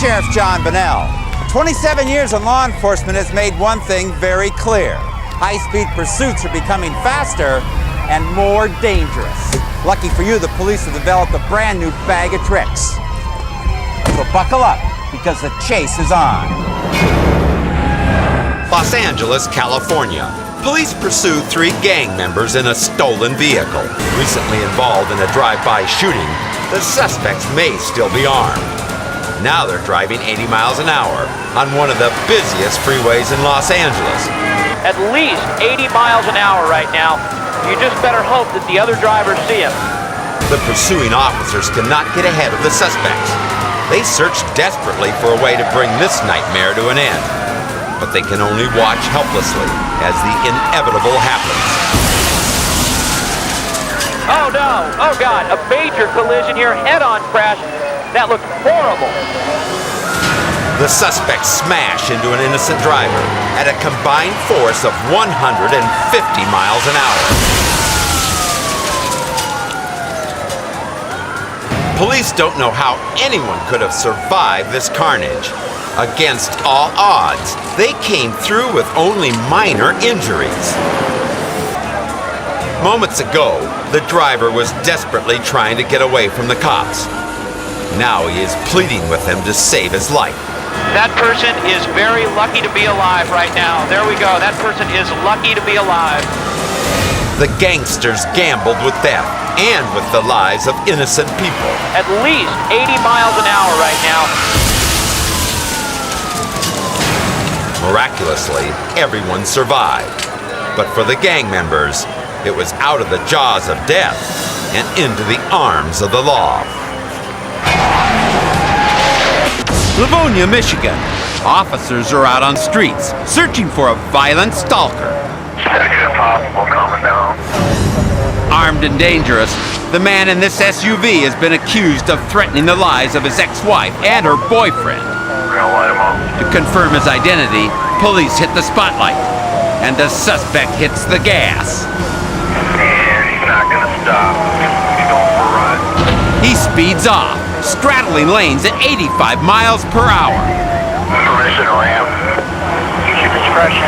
Sheriff John Bunnell. 27 years in law enforcement has made one thing very clear. High-speed pursuits are becoming faster and more dangerous. Lucky for you, the police have developed a brand new bag of tricks. So buckle up, because the chase is on. Los Angeles, California. Police pursue 3 gang members in a stolen vehicle. Recently involved in a drive-by shooting, the suspects may still be armed. Now they're driving 80 miles an hour on one of the busiest freeways in Los Angeles. At least 80 miles an hour right now. You just better hope that the other drivers see him. The pursuing officers cannot get ahead of the suspects. They search desperately for a way to bring this nightmare to an end. But they can only watch helplessly as the inevitable happens. Oh no! Oh God! A major collision here, head-on crash. That looked horrible. The suspects smash into an innocent driver at a combined force of 150 miles an hour. Police don't know how anyone could have survived this carnage. Against all odds, they came through with only minor injuries. Moments ago, the driver was desperately trying to get away from the cops. Now he is pleading with them to save his life. That person is very lucky to be alive right now. There we go. That person is lucky to be alive. The gangsters gambled with death and with the lives of innocent people. At least 80 miles an hour right now. Miraculously, everyone survived. But for the gang members, it was out of the jaws of death and into the arms of the law. Livonia, Michigan. Officers are out on streets searching for a violent stalker. Armed and dangerous, the man in this SUV has been accused of threatening the lives of his ex-wife and her boyfriend. To confirm his identity, police hit the spotlight, and the suspect hits the gas. He's not gonna stop. He's going for a ride. He speeds off, straddling lanes at 85 miles per hour. Permission, ramp. Use your discretion.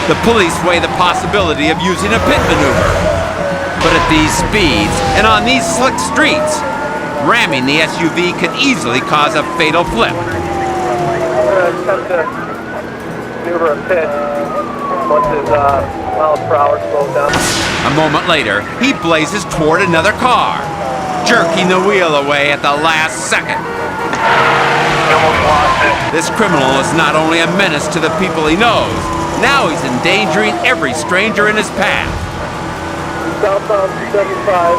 The police weigh the possibility of using a pit maneuver. But at these speeds and on these slick streets, ramming the SUV could easily cause a fatal flip. Attempt to maneuver a pit once his miles per hour slows down. A moment later, he blazes toward another car, jerking the wheel away at the last second. This criminal is not only a menace to the people he knows, now he's endangering every stranger in his path. Southbound 75.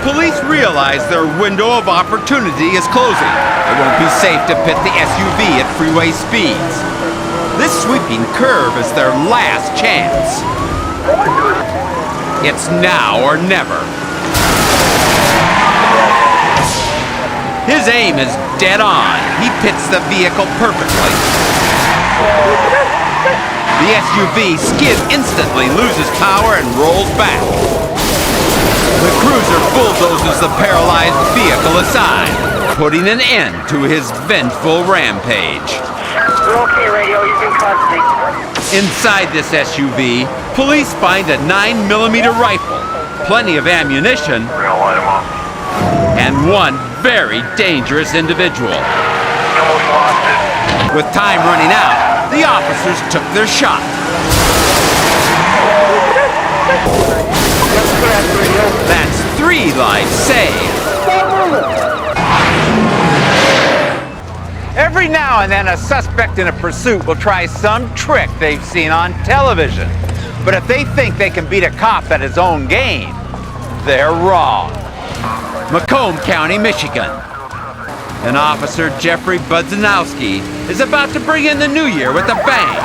Police realize their window of opportunity is closing. It won't be safe to pit the SUV at freeway speeds. This sweeping curve is their last chance. It's now or never. His aim is dead on. He pits the vehicle perfectly. The SUV skids instantly, loses power, and rolls back. The cruiser bulldozes the paralyzed vehicle aside, putting an end to his vengeful rampage. We're okay, radio. You can custody. Inside this SUV, police find a 9mm rifle, plenty of ammunition, We're gonna light him up. and one very dangerous individual. Almost lost it. With time running out, the officers took their shot. That's 3 lives saved. Every now and then, a suspect in a pursuit will try some trick they've seen on television. But if they think they can beat a cop at his own game, they're wrong. Macomb County, Michigan. And Officer Jeffrey Budzanowski is about to bring in the new year with a bang.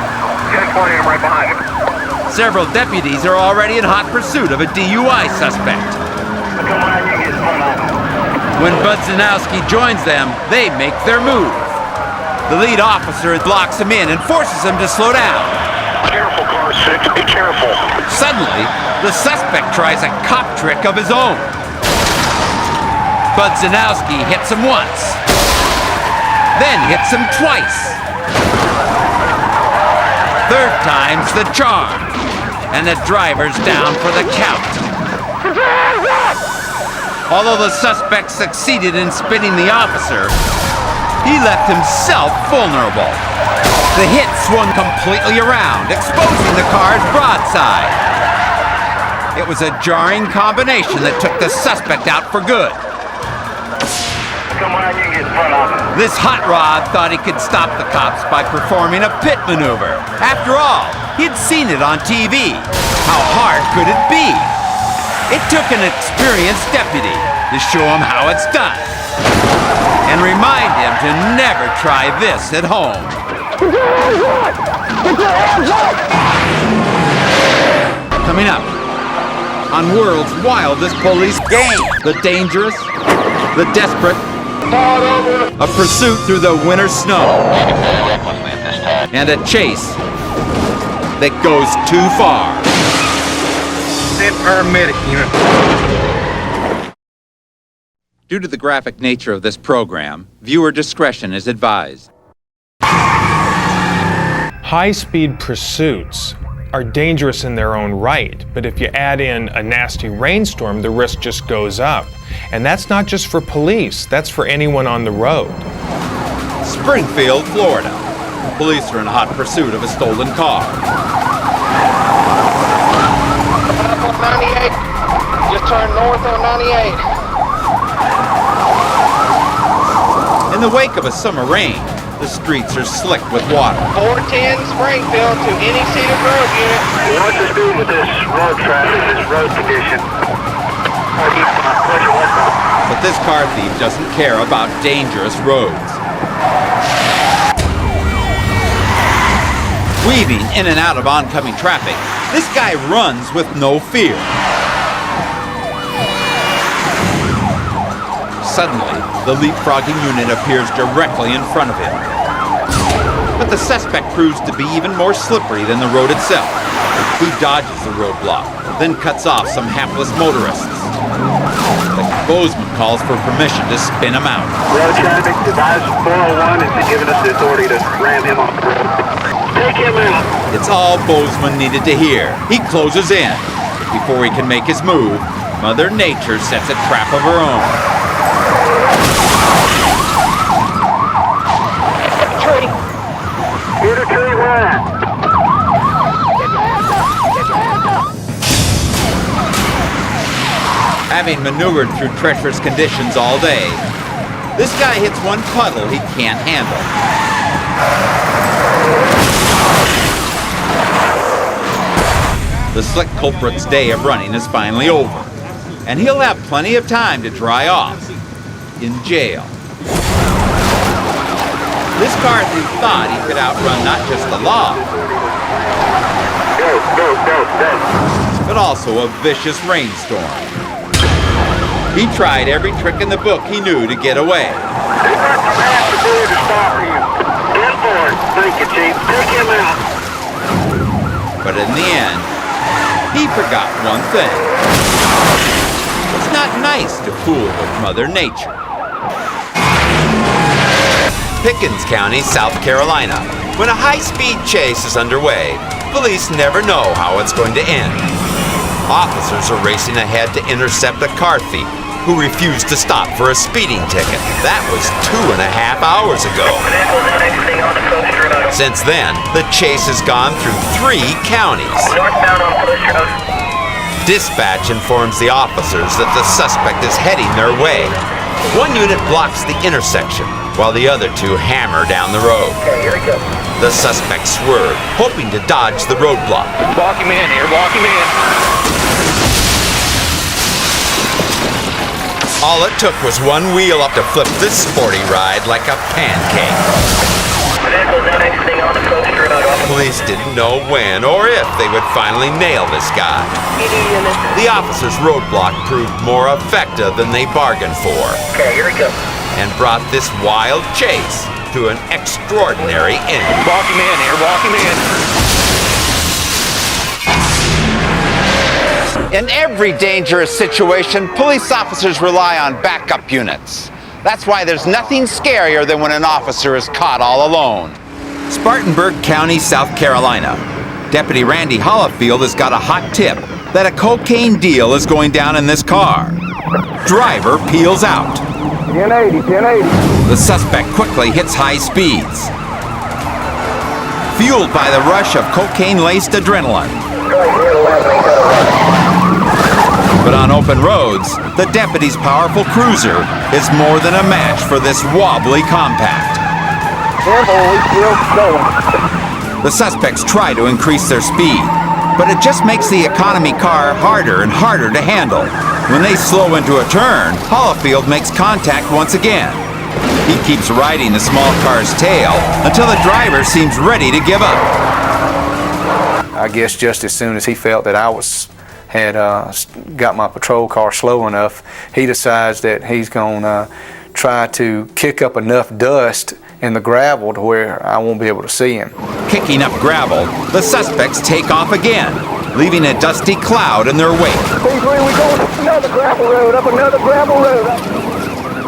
Get pointing him right behind him. Several deputies are already in hot pursuit of a DUI suspect. When Budzanowski joins them, they make their move. The lead officer locks him in and forces him to slow down. Careful, car 6. Be careful. Suddenly, the suspect tries a cop trick of his own. Budzanowski hits him once. then hits him twice. Third time's the charm, and the driver's down for the count. Although the suspect succeeded in spinning the officer, he left himself vulnerable. The hit swung completely around, exposing the car's broadside. It was a jarring combination that took the suspect out for good. Come on, you get in front of him. This hot rod thought he could stop the cops by performing a pit maneuver. After all, he'd seen it on TV. How hard could it be? It took an experienced deputy to show him how it's done and remind him to never try this at home. Coming up on World's Wildest Police Game, the dangerous, the desperate, a pursuit through the winter snow, and a chase that goes too far. Send paramedic unit. Due to the graphic nature of this program, viewer discretion is advised. High-speed pursuits are dangerous in their own right, but if you add in a nasty rainstorm, the risk just goes up. And that's not just for police, that's for anyone on the road. Springfield, Florida. Police are in hot pursuit of a stolen car. Up on 98. Just turn north on 98. In the wake of a summer rain, the streets are slick with water. 410 Springfield to any seated road unit. What's the speed with this road traffic, this road condition? But this car thief doesn't care about dangerous roads. Weaving in and out of oncoming traffic, this guy runs with no fear. Suddenly, the leapfrogging unit appears directly in front of him. But the suspect proves to be even more slippery than the road itself. He dodges the roadblock, then cuts off some hapless motorists. The Bozeman calls for permission to spin him out. Road traffic, advise 401 is giving us the authority to ram him off the road. Take him out. It's all Bozeman needed to hear. He closes in. Before he can make his move, Mother Nature sets a trap of her own. Hit a tree line. Having maneuvered through treacherous conditions all day, this guy hits one puddle he can't handle. The slick culprit's day of running is finally over, and he'll have plenty of time to dry off in jail. This car thief thought he could outrun not just the law, but also a vicious rainstorm. He tried every trick in the book he knew to get away. They've got some half to do to stop him. Get for it. Thank you, Chief. Take him out. But in the end, he forgot one thing. It's not nice to fool with Mother Nature. Pickens County, South Carolina. When a high-speed chase is underway, police never know how it's going to end. Officers are racing ahead to intercept a car thief who refused to stop for a speeding ticket. That was 2.5 hours ago. Since then, the chase has gone through 3 counties. Northbound on Post Road. Dispatch informs the officers that the suspect is heading their way. One unit blocks the intersection, while the other 2 hammer down the road. Okay, here we go. The suspect swerved, hoping to dodge the roadblock. Walk him in here, walk him in. All it took was one wheel up to flip this sporty ride like a pancake. Police didn't know when or if they would finally nail this guy. The officer's roadblock proved more effective than they bargained for. Okay, here we go. And brought this wild chase to an extraordinary end. Walk him in here, walk him in. In every dangerous situation, police officers rely on backup units. That's why there's nothing scarier than when an officer is caught all alone. Spartanburg County, South Carolina. Deputy Randy Hollifield has got a hot tip that a cocaine deal is going down in this car. Driver peels out. 1080, 1080. The suspect quickly hits high speeds. Fueled by the rush of cocaine-laced adrenaline. But on open roads, the deputy's powerful cruiser is more than a match for this wobbly compact. Careful, we still going. The suspects try to increase their speed, but it just makes the economy car harder and harder to handle. When they slow into a turn, Hollifield makes contact once again. He keeps riding the small car's tail until the driver seems ready to give up. I guess just as soon as he felt that I had got my patrol car slow enough, he decides that he's going to try to kick up enough dust in the gravel to where I won't be able to see him. Kicking up gravel, the suspects take off again, leaving a dusty cloud in their wake. P3, we're going up another gravel road, up another gravel road.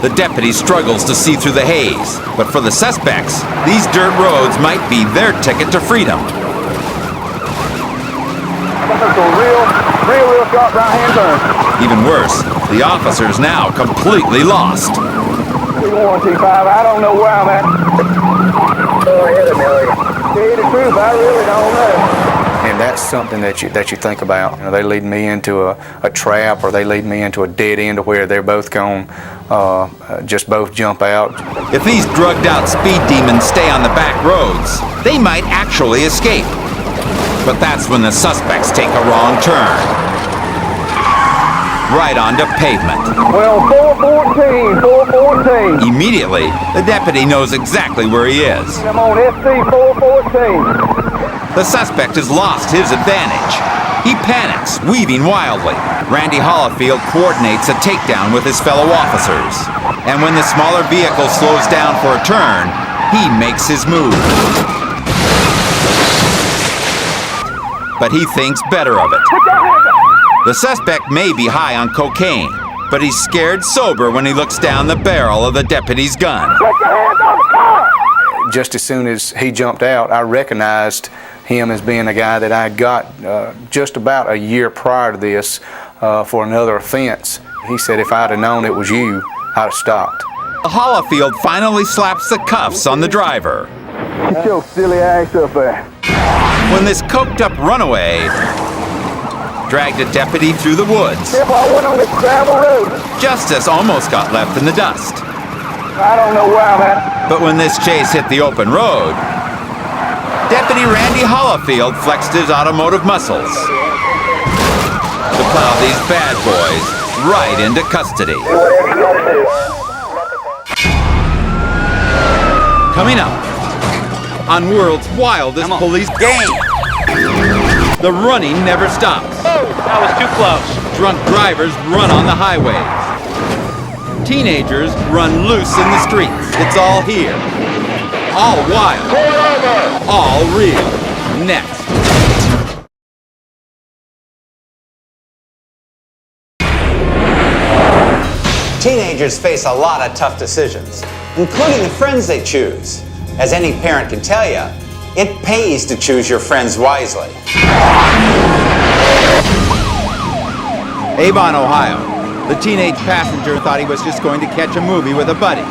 The deputy struggles to see through the haze, but for the suspects, these dirt roads might be their ticket to freedom. That's a real sharp right-hand turn. Even worse, the officer's now completely lost. T1, T5, I don't know where I'm at. Go ahead, Amelia. Tell you the truth, I really don't know. And that's something that you think about. You know, they lead me into a trap, or they lead me into a dead end to where they're both going just both jump out. If these drugged out speed demons stay on the back roads, they might actually escape. But that's when the suspects take a wrong turn. Right onto pavement. Well, 414. Immediately, the deputy knows exactly where he is. I'm on SC 414. The suspect has lost his advantage. He panics, weaving wildly. Randy Hollifield coordinates a takedown with his fellow officers. And when the smaller vehicle slows down for a turn, he makes his move. But he thinks better of it. The suspect may be high on cocaine, but he's scared sober when he looks down the barrel of the deputy's gun. Just as soon as he jumped out, I recognized him as being a guy that I had got just about a year prior to this for another offense. He said if I'd have known it was you, I'd have stopped. Hollifield finally slaps the cuffs on the driver. Get your silly ass up there. When this coked-up runaway dragged a deputy through the woods. If I went on this gravel road, Justice almost got left in the dust. I don't know where I'm at. But when this chase hit the open road, Deputy Randy Hollifield flexed his automotive muscles to plow these bad boys right into custody. Coming up on World's Wildest Police Game. The running never stops. That was too close. Drunk drivers run on the highways. Teenagers run loose in the streets. It's all here. All wild. All real. Next. Teenagers face a lot of tough decisions, including the friends they choose. As any parent can tell you, it pays to choose your friends wisely. Avon, Ohio. The teenage passenger thought he was just going to catch a movie with a buddy.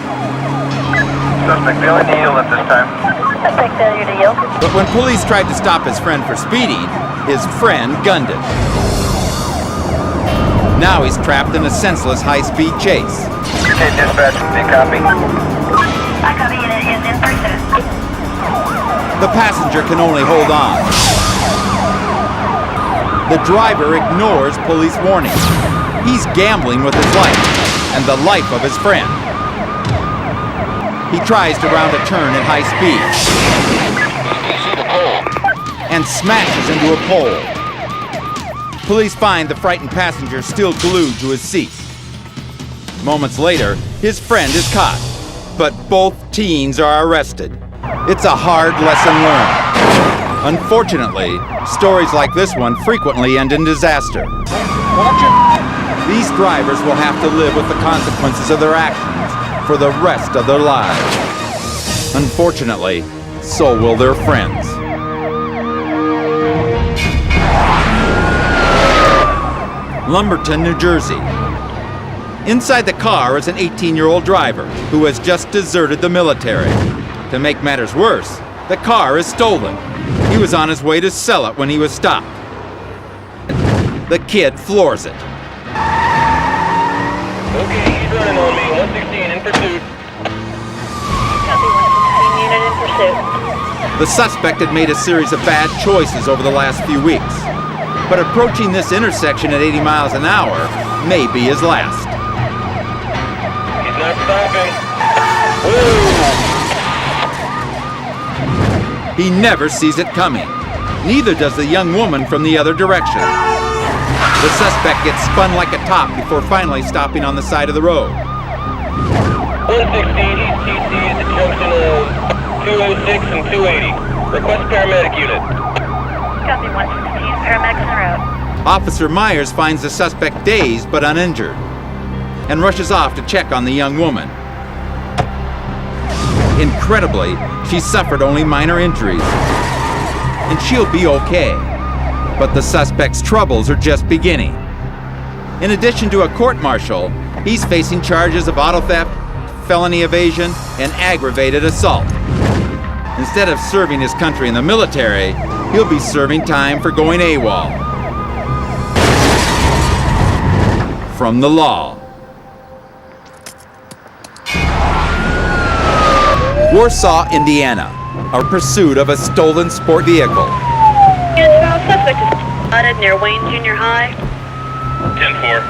Suspect failure to yield at this time. Suspect failure to yield. But when police tried to stop his friend for speeding, his friend gunned him. Now he's trapped in a senseless high-speed chase. Okay, dispatch, big copy. I copy it is in pursuit. The passenger can only hold on. The driver ignores police warnings. He's gambling with his life and the life of his friend. He tries to round a turn at high speed and smashes into a pole. Police find the frightened passenger still glued to his seat. Moments later, his friend is caught, but both teens are arrested. It's a hard lesson learned. Unfortunately, stories like this one frequently end in disaster. These drivers will have to live with the consequences of their actions for the rest of their lives. Unfortunately, so will their friends. Lumberton, New Jersey. Inside the car is an 18-year-old driver who has just deserted the military. To make matters worse, the car is stolen. He was on his way to sell it when he was stopped. The kid floors it. Okay, he's running on me. 116 in pursuit. Copy 116 unit in pursuit. The suspect had made a series of bad choices over the last few weeks, but approaching this intersection at 80 miles an hour may be his last. He's not stopping. Woo! He never sees it coming. Neither does the young woman from the other direction. The suspect gets spun like a top before finally stopping on the side of the road. 116 East TC at the junction of 206 and 280. Request paramedic unit. Copy 116, paramedics en route. Officer Myers finds the suspect dazed but uninjured and rushes off to check on the young woman. Incredibly, she suffered only minor injuries, and she'll be okay. But the suspect's troubles are just beginning. In addition to a court-martial, he's facing charges of auto theft, felony evasion, and aggravated assault. Instead of serving his country in the military, he'll be serving time for going AWOL from the law. Warsaw, Indiana. A pursuit of a stolen sport vehicle. Suspect is spotted near Wayne Junior High. 10-4.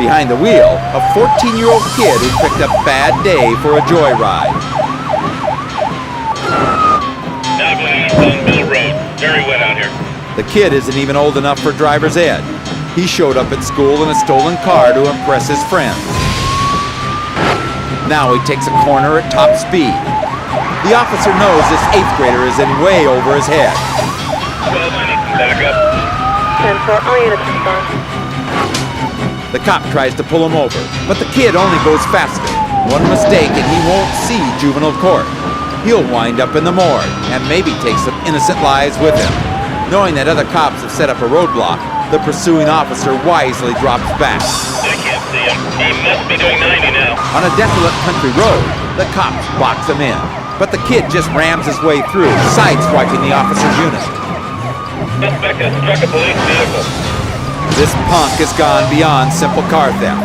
Behind the wheel, a 14-year-old kid who picked a bad day for a joyride. On Mill Road. Very wet out here. The kid isn't even old enough for driver's ed. He showed up at school in a stolen car to impress his friends. Now he takes a corner at top speed. The officer knows this 8th grader is in way over his head. 12, I need some backup. 10-4, all units respond. The cop tries to pull him over, but the kid only goes faster. One mistake and he won't see juvenile court. He'll wind up in the morgue and maybe take some innocent lives with him. Knowing that other cops have set up a roadblock, the pursuing officer wisely drops back. I can't see him. He must be doing 90 now. On a desolate country road, the cops box him in, but the kid just rams his way through, sideswiping the officer's unit. Suspect has struck a police vehicle. This punk has gone beyond simple car theft.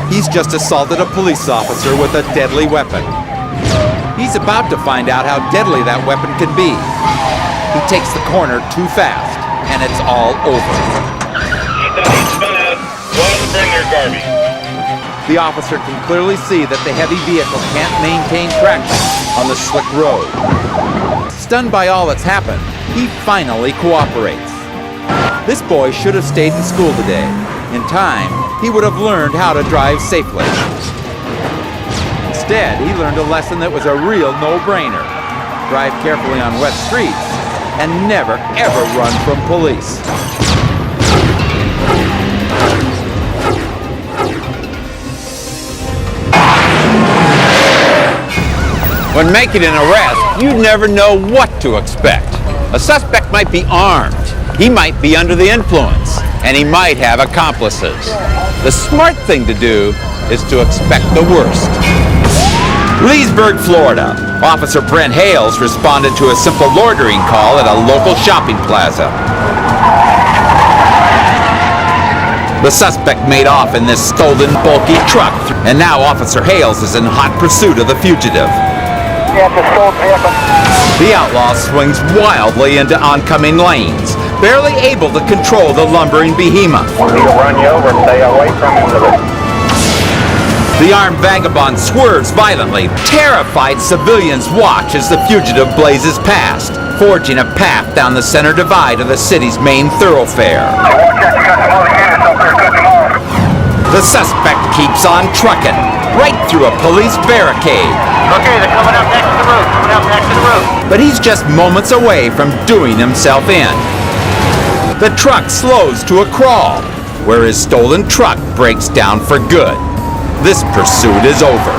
He's just assaulted a police officer with a deadly weapon. He's about to find out how deadly that weapon can be. He takes the corner too fast, and it's all over. He thought he spun out. Go out and bring their garbage. The officer can clearly see that the heavy vehicle can't maintain traction on the slick road. Stunned by all that's happened, he finally cooperates. This boy should have stayed in school today. In time, he would have learned how to drive safely. Instead, he learned a lesson that was a real no-brainer. Drive carefully on wet streets and never, ever run from police. When making an arrest, you never know what to expect. A suspect might be armed, he might be under the influence, and he might have accomplices. The smart thing to do is to expect the worst. Leesburg, Florida. Officer Brent Hales responded to a simple loitering call at a local shopping plaza. The suspect made off in this stolen, bulky truck, and now Officer Hales is in hot pursuit of the fugitive. Yeah, it's a stolen vehicle. The outlaw swings wildly into oncoming lanes, barely able to control the lumbering behemoth. He'll run you over and stay away from him. The armed vagabond swerves violently. Terrified civilians watch as the fugitive blazes past, forging a path down the center divide of the city's main thoroughfare. The suspect keeps on trucking, right through a police barricade. Okay, they're coming up next to the road. Coming up next to the road. But he's just moments away from doing himself in. The truck slows to a crawl, where his stolen truck breaks down for good. this pursuit is over.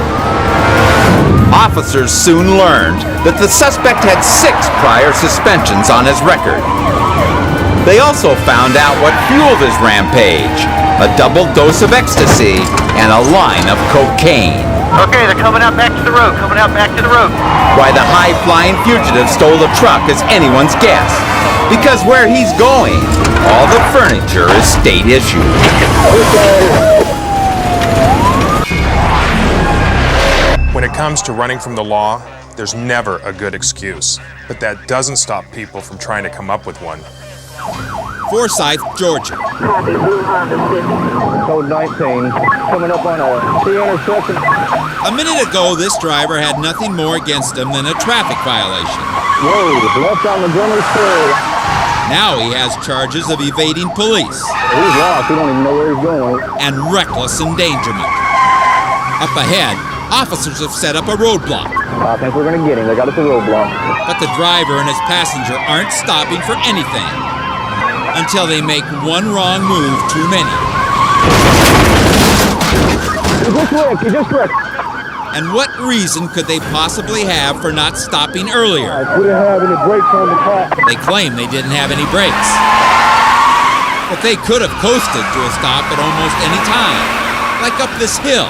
Officers soon learned that the suspect had 6 prior suspensions on his record. They also found out what fueled his rampage: a double dose of ecstasy and a line of cocaine. Okay, they're coming out back to the road, Why the high-flying fugitive stole the truck is anyone's guess, because where he's going, all the furniture is state issue. When it comes to running from the law, there's never a good excuse. But that doesn't stop people from trying to come up with one. Forsyth, Georgia. Code 19, coming up on a T intersection. A minute ago, this driver had nothing more against him than a traffic violation. Whoa, left on the Gunner's Ferry. Now he has charges of evading police He's lost, he don't even know where he's going. and reckless endangerment. Up ahead, officers have set up a roadblock, I think we're gonna get him, they got us a roadblock. but the driver and his passenger aren't stopping for anything until they make one wrong move too many. He just wrecked. And what reason could they possibly have for not stopping earlier? We didn't have any brakes on the car. They claim they didn't have any brakes. But they could have coasted to a stop at almost any time, like up this hill.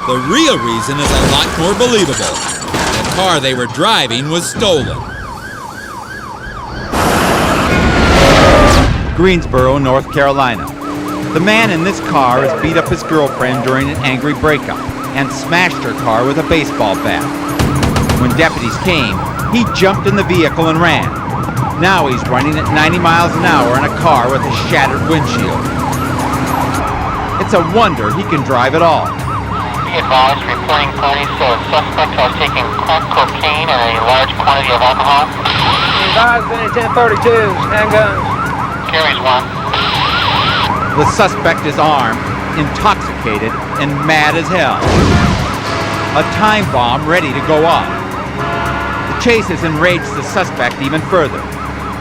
The real reason is a lot more believable. The car they were driving was stolen. Greensboro, North Carolina. The man in this car has beat up his girlfriend during an angry breakup and smashed her car with a baseball bat. When deputies came, he jumped in the vehicle and ran. Now he's running at 90 miles an hour in a car with a shattered windshield. It's a wonder he can drive at all. Be advised, reporting police, suspect has taken crack cocaine and a large quantity of alcohol. Advised, been at 1032s, handguns. Carries one. The suspect is armed, intoxicated, and mad as hell. A time bomb ready to go off. The chase has enraged the suspect even further.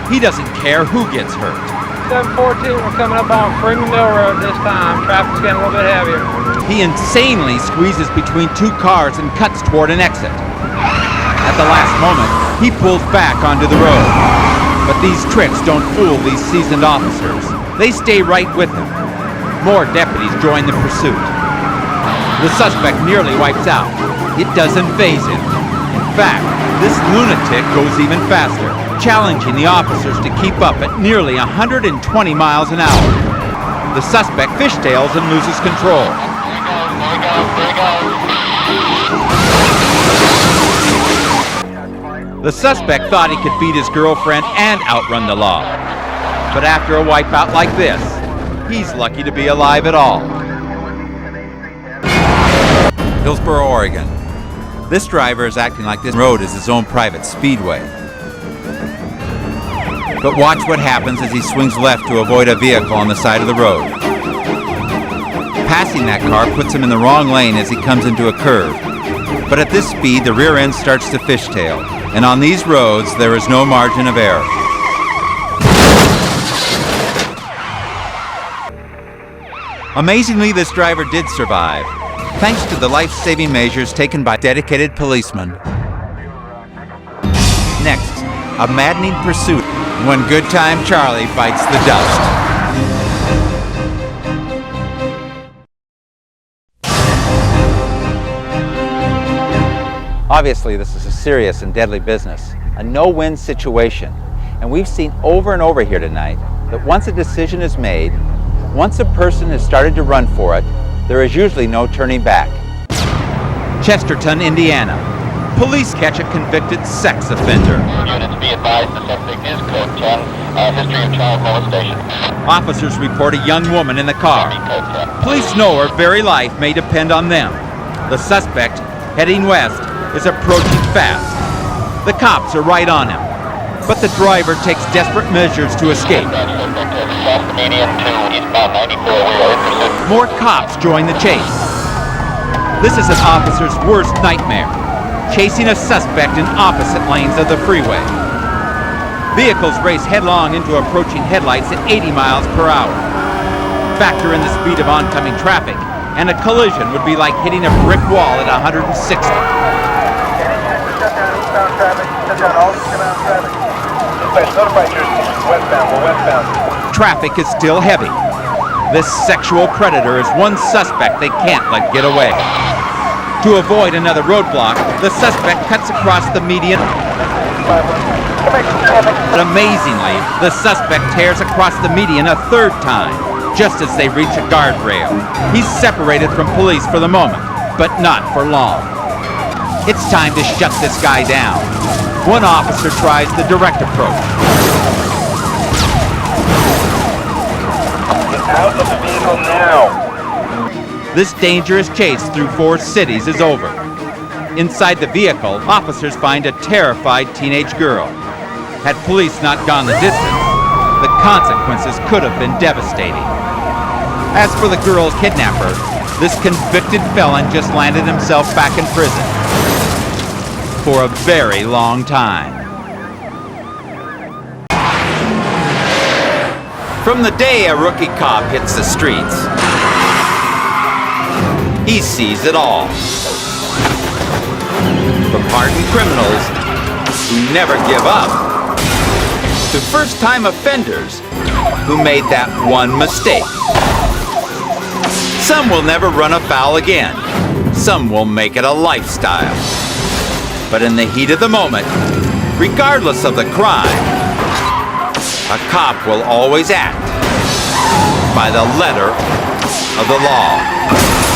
He doesn't care who gets hurt. 742, we're coming up on Freeman Mill Road this time. Traffic's getting a little bit heavier. He insanely squeezes between 2 cars and cuts toward an exit. At the last moment, he pulls back onto the road. But these tricks don't fool these seasoned officers. They stay right with him. More deputies join the pursuit. The suspect nearly wipes out. It doesn't faze him. In fact, this lunatic goes even faster, challenging the officers to keep up at nearly 120 miles an hour. The suspect fishtails and loses control. The suspect thought he could beat his girlfriend and outrun the law. But after a wipeout like this, he's lucky to be alive at all. Hillsboro, Oregon. This driver is acting like this road is his own private speedway. But watch what happens as he swings left to avoid a vehicle on the side of the road. Passing that car puts him in the wrong lane as he comes into a curve. But at this speed, the rear end starts to fishtail. And on these roads, there is no margin of error. Amazingly, this driver did survive, thanks to the life-saving measures taken by dedicated policemen. Next, a maddening pursuit when Good Time Charlie bites the dust. Obviously, this is a serious and deadly business, a no-win situation. And we've seen over and over here tonight that once a decision is made, once a person has started to run for it, there is usually no turning back. Chesterton, Indiana. Police catch a convicted sex offender. Units be advised, the subject is code 10, history of child molestation. Officers report a young woman in the car. Code 10. Police know her very life may depend on them. The suspect, heading west, is approaching fast. The cops are right on him, but the driver takes desperate measures to escape. Suspect has crossed the median to eastbound 94. We are in pursuit. More cops join the chase. This is an officer's worst nightmare, chasing a suspect in opposite lanes of the freeway. Vehicles race headlong into approaching headlights at 80 miles per hour. Factor in the speed of oncoming traffic, and a collision would be like hitting a brick wall at 160. Shut down eastbound traffic. Shut down all eastbound traffic. Dispatch, notify jurisdiction. Westbound. We're westbound. Traffic is still heavy. This sexual predator is one suspect they can't let get away. To avoid another roadblock, the suspect cuts across the median. But amazingly, the suspect tears across the median a third time, just as they reach a guardrail. He's separated from police for the moment, but not for long. It's time to shut this guy down. One officer tries the direct approach. Get out of the vehicle now. This dangerous chase through 4 cities is over. Inside the vehicle, officers find a terrified teenage girl. Had police not gone the distance, the consequences could have been devastating. As for the girl's kidnapper, this convicted felon just landed himself back in prison for a very long time. From the day a rookie cop hits the streets, he sees it all. From hardened criminals who never give up, to first-time offenders who made that one mistake. Some will never run afoul again. Some will make it a lifestyle. But in the heat of the moment, regardless of the crime, a cop will always act by the letter of the law.